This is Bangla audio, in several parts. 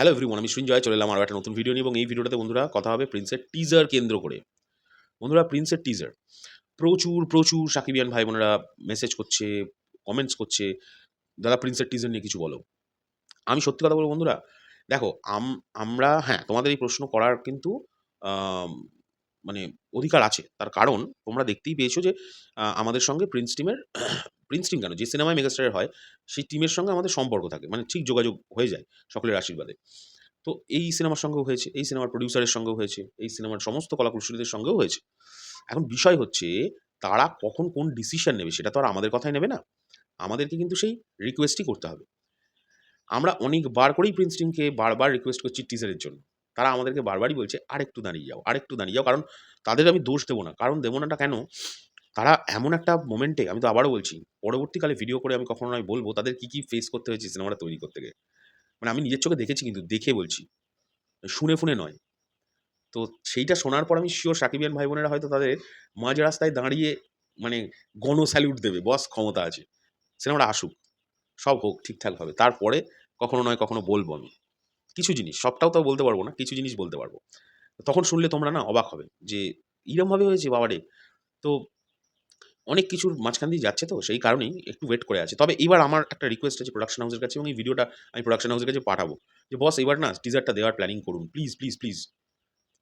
হ্যালো এভরিওয়ান, আমি সৃঞ্জয় চলে এলাম আরও একটা নতুন ভিডিও নিয়ে। এবং এই ভিডিওটাতে বন্ধুরা কথা হবে প্রিন্সের টিজার কেন্দ্র করে। বন্ধুরা, প্রিন্সের টিজার প্রচুর প্রচুর সাকিবিয়ান ভাই বোনেরা মেসেজ করছে, কমেন্টস করছে, দাদা প্রিন্সের টিজার নিয়ে কিছু বলো। আমি সত্যি কথা বলবো বন্ধুরা, দেখো আমরা হ্যাঁ, তোমাদের এই প্রশ্ন করার কিন্তু আম মানে অধিকার আছে। তার কারণ তোমরা দেখতেই পেয়েছো যে আমাদের সঙ্গে প্রিন্স টিমের প্রিন্স টিম কেন, যে সিনেমায় মেগাস্টারের হয় সেই টিমের সঙ্গে আমাদের সম্পর্ক থাকে। মানে ঠিক যোগাযোগ হয়ে যায় সকলের আশীর্বাদে। তো এই সিনেমার সঙ্গেও হয়েছে, এই সিনেমার প্রোডিউসারের সঙ্গেও হয়েছে, এই সিনেমার সমস্ত কলাকুশলীদের সঙ্গেও হয়েছে। এখন বিষয় হচ্ছে তারা কখন কোন ডিসিশন নেবে সেটা তো আর আমাদের কথায় নেবে না। আমাদেরকে কিন্তু সেই রিকোয়েস্টই করতে হবে। আমরা অনেকবার করেই প্রিন্স টিমকে বারবার রিকোয়েস্ট করছি টিজারের জন্য। তারা আমাদেরকে বারবারই বলছে আরেকটু দাঁড়িয়ে যাও, আরেকটু দাঁড়িয়ে যাও। কারণ তাদের আমি দোষ দেব না। কারণ দেব নাটা কেন? তারা এমন একটা মোমেন্টে, আমি তো আবারও বলছি, পরবর্তীকালে ভিডিও করে আমি কখনো নয় বলব তাদের কি ফেস করতে হয়েছে সিনেমাটা তৈরি করতে গিয়ে। মানে আমি নিজের চোখে দেখেছি, কিন্তু দেখে বলছি, শুনে ফুনে নয়। তো সেইটা শোনার পর আমি সিওর সাকিবিয়ান ভাই বোনেরা হয়তো তাদের মাঝ রাস্তায় দাঁড়িয়ে মানে গণ স্যালুট দেবে, বস ক্ষমতা আছে, সিনেমাটা আসুক, সব হোক ঠিকঠাকভাবে, তারপরে কখনো নয় কখনো বলবো আমি কিছু জিনিস। সবটাও তো বলতে পারবো না, কিছু জিনিস বলতে পারবো। তখন শুনলে তোমরা না অবাক হবে যে এরমভাবে হয়েছে বাবারে। তো অনেক কিছুর মাঝখান দিয়ে যাচ্ছে, তো সেই কারণেই একটু ওয়েট করে আছে। তবে এবার আমার একটা রিকোয়েস্ট আছে প্রোডাকশন হাউসের কাছে, এবং এই ভিডিওটা আমি প্রোডাকশন হাউসের কাছে পাঠাবো যে বস এবার না টিজারটা দেওয়ার প্ল্যানিং করুন প্লিজ প্লিজ প্লিজ।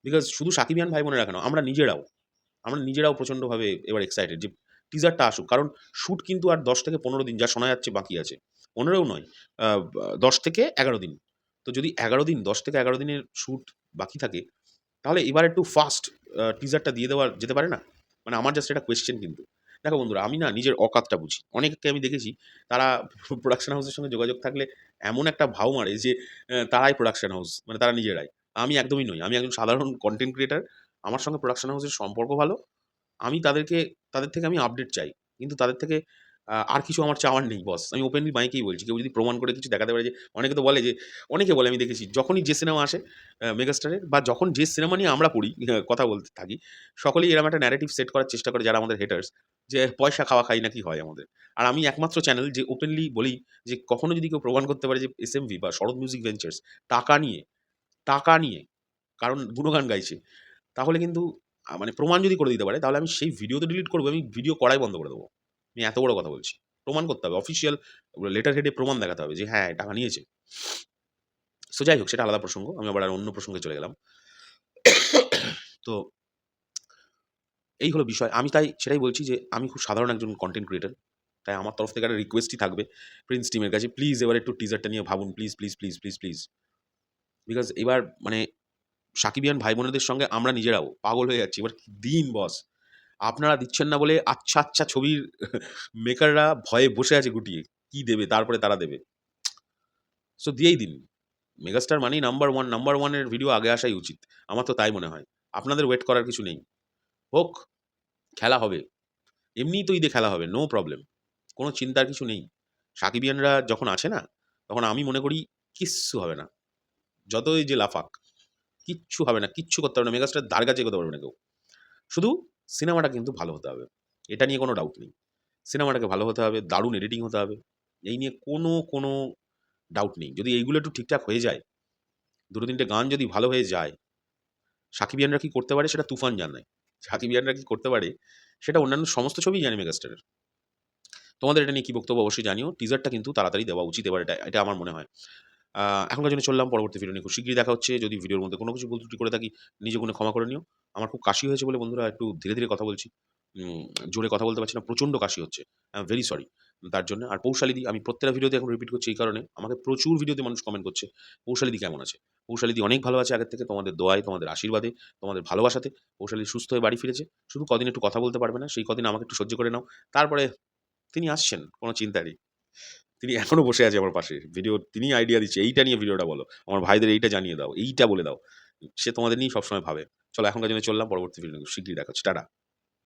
বিকজ শুধু সাকিবিয়ান ভাই বোনেরা কেন, আমরা নিজেরাও প্রচণ্ডভাবে এবার এক্সাইটেড যে টিজারটা আসুক। কারণ শ্যুট কিন্তু আর ১০ থেকে ১৫ দিন যা শোনা যাচ্ছে বাকি আছে। ১৫ও নয়, আ ১০ থেকে ১১ দিন। তো যদি ১১ দিন, ১০ থেকে ১১ দিনের শ্যুট বাকি থাকে, তাহলে এবার একটু ফাস্ট টিজারটা দিয়ে দেওয়া যেতে পারে না? মানে আমার জাস্ট এটা কোয়েশ্চেন কিন্তু। দেখো বন্ধুরা, আমি না নিজের অকাতটা বুঝি। অনেককে আমি দেখেছি তারা প্রোডাকশন হাউসের সঙ্গে যোগাযোগ থাকলে এমন একটা ভাও মারে যে তারাই প্রোডাকশন হাউস, মানে তারা নিজেরাই। আমি একদমই নই। আমি একজন সাধারণ কনটেন্ট ক্রিয়েটর। আমার সঙ্গে প্রোডাকশন হাউসের সম্পর্ক ভালো। আমি তাদের থেকে আমি আপডেট চাই। কিন্তু তাদের থেকে আর কিছু আমার চাওয়ার নেই বস। আমি ওপেনলি মাইকেই বলছি। কেউ যদি প্রমাণ করে কিছু দেখাতে পারে যে অনেকে তো বলে যে অনেকে বলে, আমি দেখেছি যখনই যে সিনেমা আসে মেগাস্টারের, বা যখন যে সিনেমা নিয়ে আমরা পড়ি কথা বলতে থাকি, সকলেই এরকম একটা ন্যারেটিভ সেট করার চেষ্টা করে যারা আমাদের হেটার্স, যে পয়সা খাওয়া খাই নাকি হয় আমাদের। আর আমি একমাত্র চ্যানেল যে ওপেনলি বলি যে কখনো যদি কেউ প্রমাণ করতে পারে যে এসএমভি বা শরৎ মিউজিক ভেঞ্চার্স টাকা নিয়ে, টাকা নিয়ে কারণ গুণগান গাইছে, তাহলে কিন্তু মানে প্রমাণ যদি করে দিতে পারে, তাহলে আমি সেই ভিডিও তো ডিলিট করব, আমি ভিডিও করাই বন্ধ করে দেবো। আমি এত বড় কথা বলছি। প্রমাণ করতে হবে, অফিসিয়াল লেটার হেডে প্রমাণ দেখাতে হবে যে হ্যাঁ, টাকা নিয়েছে। সো যাই হোক, সেটা আলাদা প্রসঙ্গ। আমি আবার আর অন্য প্রসঙ্গে চলে গেলাম। তো এই হলো বিষয়। আমি তাই সেটাই বলছি যে আমি খুব সাধারণ একজন কনটেন্ট ক্রিয়েটর। তাই আমার তরফ থেকে একটা রিকোয়েস্টই থাকবে প্রিন্স টিমের কাছে, প্লিজ এবার একটু টিজারটা নিয়ে ভাবুন। Please, please, please, please, please. Because এবার মানে সাকিবিয়ান ভাই বোনেদের সঙ্গে আমরা নিজেরাও পাগল হয়ে যাচ্ছি। এবার কি দিন বস! আপনারা দিচ্ছেন না বলে আচ্ছা, আচ্ছা ছবির মেকাররা ভয়ে বসে আছে গুটিয়ে। কি দেবে? তারপরে তারা দেবে। সো দিয়েই দিন। মেগাস্টার মানেই নাম্বার 1, নাম্বার 1 এর ভিডিও আগে আসাই উচিত। আমার তো তাই মনে হয়। আপনাদের ওয়েট করার কিছু নেই। হোক, খেলা হবে। এমনিই তো ঈদে খেলা হবে। No problem. কোন চিন্তার কিছু নেই। সাকিবিয়ানরা যখন আছে না, তখন আমি মনে করি কিচ্ছু হবে না। যতই যে লাফাক, কিচ্ছু হবে না। কিচ্ছু করতে পারবে না। মেগাস্টার ধারে কাছে এগোতে পারবে না কেউ। শুধু সিনেমাটা কিন্তু ভালো হতে হবে। এটা নিয়ে কোনো ডাউট নেই। সিনেমাটাকে ভালো হতে হবে, দারুণ এডিটিং হতে হবে। এই নিয়ে কোনো ডাউট নেই। যদি এইগুলো একটু ঠিকঠাক হয়ে যায়, ২-৩ টে গান যদি ভালো হয়ে যায়, সাকিবিয়ানরা কি করতে পারে সেটা তুফান জানে। সাকিবিয়ানরা কি করতে পারে সেটা অন্যান্য সমস্ত ছবিই জানে মেগাস্টারের। তোমাদের এটা নিয়ে কি বক্তব্য অবশ্যই জানিও। টিজারটা কিন্তু তাড়াতাড়ি দেওয়া উচিত এবার, এটা আমার মনে হয়। এখনকার জন্য চললাম, পরবর্তী ভিডিও নিয়ে খুব শিগগিরই দেখা হচ্ছে। যদি ভিডিওর মধ্যে কোনো কিছু ভুল ত্রুটি করে থাকি, নিজে গুণে ক্ষমা করে নিও। আমার খুব কাশি হয়েছে বলে বন্ধুরা একটু ধীরে, ধীরে কথা বলছি। জোরে কথা বলতে পারছি না। প্রচণ্ড কাশি হচ্ছে। আই এম ভেরি সরি তার জন্য। আর পৌশালিদি, আমি প্রত্যেকটা ভিডিওতে এখন রিপিট করছি এই কারণে, আমাকে প্রচুর ভিডিওতে মানুষ কমেন্ট করছে, "পৌশালিদি কেমন আছে?" পৌশালিদি অনেক ভালো আছে আগের থেকে। তোমাদের দোয়ায়, তোমাদের আশীর্বাদে, তোমাদের ভালোবাসাতে পৌশালিদি সুস্থ হয়ে বাড়ি ফিরেছে। শুধু কদিন একটু কথা বলতে পারবে না। সেই কদিন আমাকে একটু সহ্য করে নাও। তারপরে তিনি আসছেন, কোনো চিন্তা নেই। তিনি এখনো বসে আছে আমার পাশে। তিনিই আইডিয়া দিচ্ছে, "এইটা নিয়ে ভিডিওটা বলো। আমার ভাইদের এইটা জানিয়ে দাও, এইটা বলে দাও।" সে তোমাদের নিয়েই সবসময় ভাবে। চলো এখনকার জন্য চললাম, পরবর্তী ভিডিও শিগগিরই দেখা হচ্ছে। টাটা।